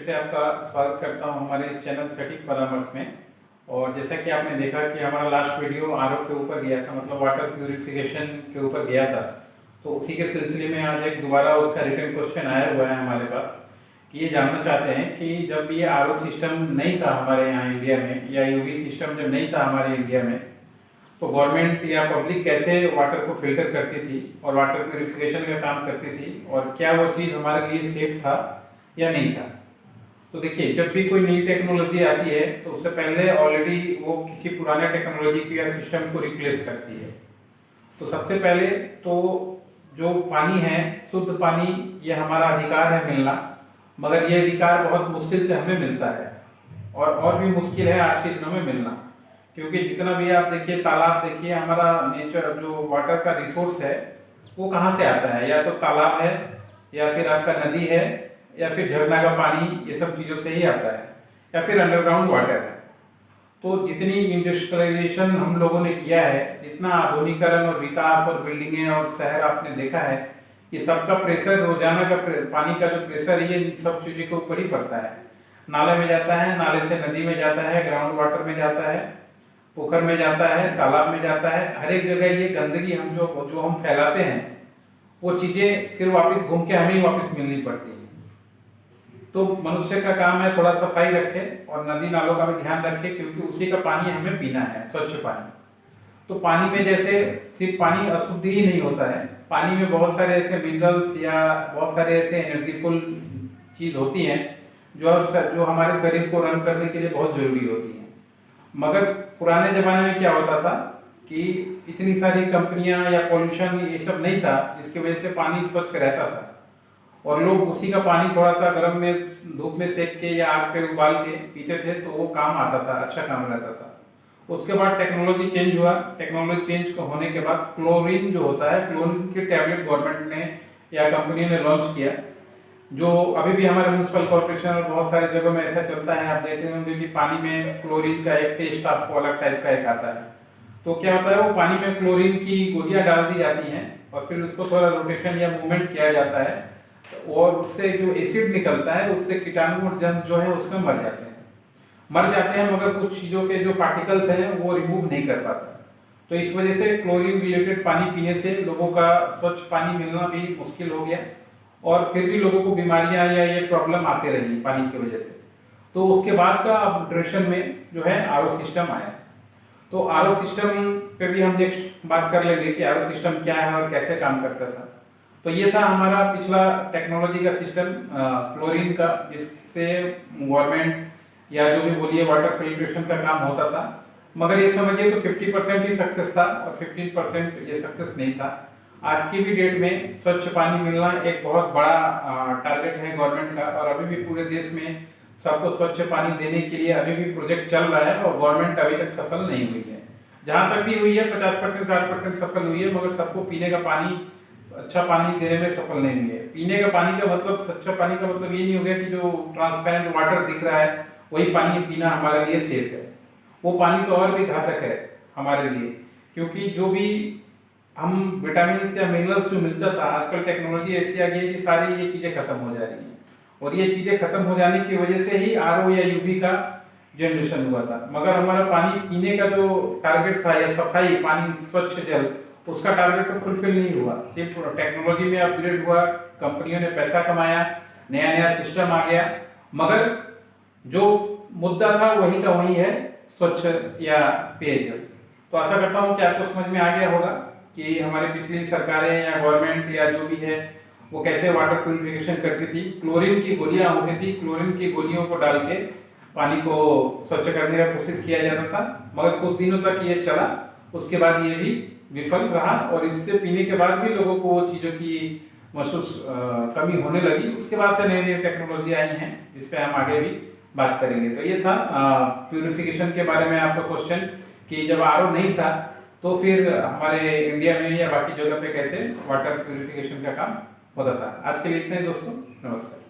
से आपका स्वागत करता हूं हमारे इस चैनल सटीक परामर्श में। और जैसा कि आपने देखा कि हमारा लास्ट वीडियो आरओ के ऊपर गया था, मतलब वाटर प्यूरिफिकेशन के ऊपर गया था। तो उसी के सिलसिले में आज एक दोबारा उसका रिटर्न क्वेश्चन आया हुआ है हमारे पास कि ये जानना चाहते हैं कि जब ये आरओ सिस्टम नहीं था हमारे यहाँ इंडिया में, या यूवी सिस्टम जब नहीं था हमारे इंडिया में, तो गवर्नमेंट या पब्लिक कैसे वाटर को फिल्टर करती थी और वाटर प्यूरिफिकेशन का काम करती थी, और क्या वो चीज़ हमारे लिए सेफ था या नहीं था। तो देखिए, जब भी कोई नई टेक्नोलॉजी आती है तो उससे पहले ऑलरेडी वो किसी पुराने टेक्नोलॉजी की या सिस्टम को रिप्लेस करती है। तो सबसे पहले तो जो पानी है, शुद्ध पानी, ये हमारा अधिकार है मिलना, मगर ये अधिकार बहुत मुश्किल से हमें मिलता है, और भी मुश्किल है आज के दिनों में मिलना। क्योंकि जितना भी आप देखिए, तालाब देखिए, हमारा नेचर जो वाटर का रिसोर्स है वो कहाँ से आता है? या तो तालाब है, या फिर आपका नदी है, या फिर झरना का पानी, ये सब चीज़ों से ही आता है, या फिर अंडरग्राउंड वाटर है। तो जितनी इंडस्ट्रियलाइजेशन हम लोगों ने किया है, जितना आधुनिकीकरण और विकास और बिल्डिंगें और शहर आपने देखा है, ये सबका प्रेशर, रोजाना का पानी का जो प्रेशर, ये सब चीज़ों के ऊपर ही पड़ता है। नाले में जाता है, नाले से नदी में जाता है, ग्राउंड वाटर में जाता है, पोखर में जाता है, तालाब में जाता है। हर एक जगह ये गंदगी हम जो हम फैलाते हैं, वो चीज़ें फिर वापस घूम के हमें ही वापस मिलनी पड़ती है। तो मनुष्य का काम है थोड़ा सफाई रखे और नदी नालों का भी ध्यान रखे, क्योंकि उसी का पानी हमें पीना है, स्वच्छ पानी। तो पानी में जैसे सिर्फ पानी अशुद्ध ही नहीं होता है, पानी में बहुत सारे ऐसे मिनरल्स या बहुत सारे ऐसे एनर्जीफुल चीज़ होती हैं जो हमारे शरीर को रन करने के लिए बहुत जरूरी होती हैं। मगर पुराने ज़माने में क्या होता था कि इतनी सारी कंपनियां या पोल्यूशन ये सब नहीं था, जिसकी वजह से पानी स्वच्छ रहता था, और लोग उसी का पानी थोड़ा सा गर्म में धूप में सेक के या आग पे उबाल के पीते थे, तो वो काम आता था, अच्छा काम रहता था। उसके बाद टेक्नोलॉजी चेंज हुआ। टेक्नोलॉजी चेंज होने के बाद क्लोरीन जो होता है, क्लोरीन की टैबलेट गवर्नमेंट ने या कंपनी ने लॉन्च किया, जो अभी भी हमारे म्यूनसिपल कॉर्पोरेशन और बहुत सारी जगहों में ऐसा चलता है। आप देखते होंगे कि पानी में क्लोरीन का एक टेस्ट आपको अलग टाइप का एक आता है। तो क्या होता है, वो पानी में क्लोरीन की गोलियां डाल दी जाती हैं और फिर उसको थोड़ा रोटेशन या मूवमेंट किया जाता है, और उससे जो एसिड निकलता है, उससे कीटाणु और जंतु जो है उसमें मर जाते हैं, मगर कुछ चीज़ों के जो पार्टिकल्स हैं वो रिमूव नहीं कर पाता। तो इस वजह से क्लोरीन रिलेटेड पानी पीने से लोगों का स्वच्छ पानी मिलना भी मुश्किल हो गया, और फिर भी लोगों को बीमारियां या ये प्रॉब्लम आते रही पानी की वजह से। तो उसके बाद का अपग्रेडेशन में जो है आरओ सिस्टम आया। तो आरओ सिस्टम पे भी हम नेक्स्ट बात कर लेंगे कि आरओ सिस्टम क्या है और कैसे काम करता था। तो ये था हमारा पिछला टेक्नोलॉजी का सिस्टम क्लोरीन का, जिससे गवर्नमेंट या जो भी बोलिए वाटर फिल्ट्रेशन का काम होता था। मगर ये समझिए तो 50% ही सक्सेस था और 15% ये सक्सेस नहीं था। आज की भी डेट में स्वच्छ पानी मिलना एक बहुत बड़ा टारगेट है गवर्नमेंट का, और अभी भी पूरे देश में सबको स्वच्छ पानी देने के लिए अभी भी प्रोजेक्ट चल रहा है, और गवर्नमेंट अभी तक सफल नहीं हुई है। जहाँ तक भी हुई है 50% 60% सफल हुई है, मगर सबको पीने का पानी, अच्छा पानी देने में सफल नहीं हुई है। पीने का पानी का मतलब, सच्चा पानी का मतलब ये नहीं हो गया कि जो ट्रांसपेरेंट वाटर दिख रहा है वही पानी पीना हमारे लिए सेफ है। वो पानी तो और भी घातक है हमारे लिए, क्योंकि जो भी हम विटामिन या मिनरल्स जो मिलता था, आजकल टेक्नोलॉजी ऐसी आ गई है कि सारी ये चीज़ें खत्म हो जा रही हैं, और ये चीज़ें खत्म हो जाने की वजह से ही आरओ या यूवी का जनरेशन हुआ था। मगर हमारा पानी पीने का जो टारगेट था, या सफाई पानी, स्वच्छ जल, उसका टारगेट तो फुलफिल नहीं हुआ। सिर्फ टेक्नोलॉजी में अपग्रेड हुआ, कंपनियों ने पैसा कमाया, नया नया सिस्टम आ गया, मगर जो मुद्दा था वही का वही है, स्वच्छ या पेयजल। तो आशा करता हूँ कि आपको समझ में आ गया होगा कि हमारी पिछली सरकारें या गवर्नमेंट या जो भी है वो कैसे वाटर प्यूरिफिकेशन करती थी। क्लोरीन की गोलियां होती थी, क्लोरीन की गोलियों को डाल के पानी को स्वच्छ करने का कोशिश किया जाता था, मगर कुछ दिनों तक ये चला, उसके बाद ये भी विफल रहा, और इससे पीने के बाद भी लोगों को वो चीज़ों की महसूस कमी होने लगी। उसके बाद से नई नई टेक्नोलॉजी आई हैं, जिस पे हम आगे भी बात करेंगे। तो ये था प्यूरिफिकेशन के बारे में आपका क्वेश्चन, कि जब आरओ नहीं था तो फिर हमारे इंडिया में या बाकी जगह पे कैसे वाटर प्यूरिफिकेशन का काम होता था। आज के लिए इतना ही दोस्तों, नमस्कार।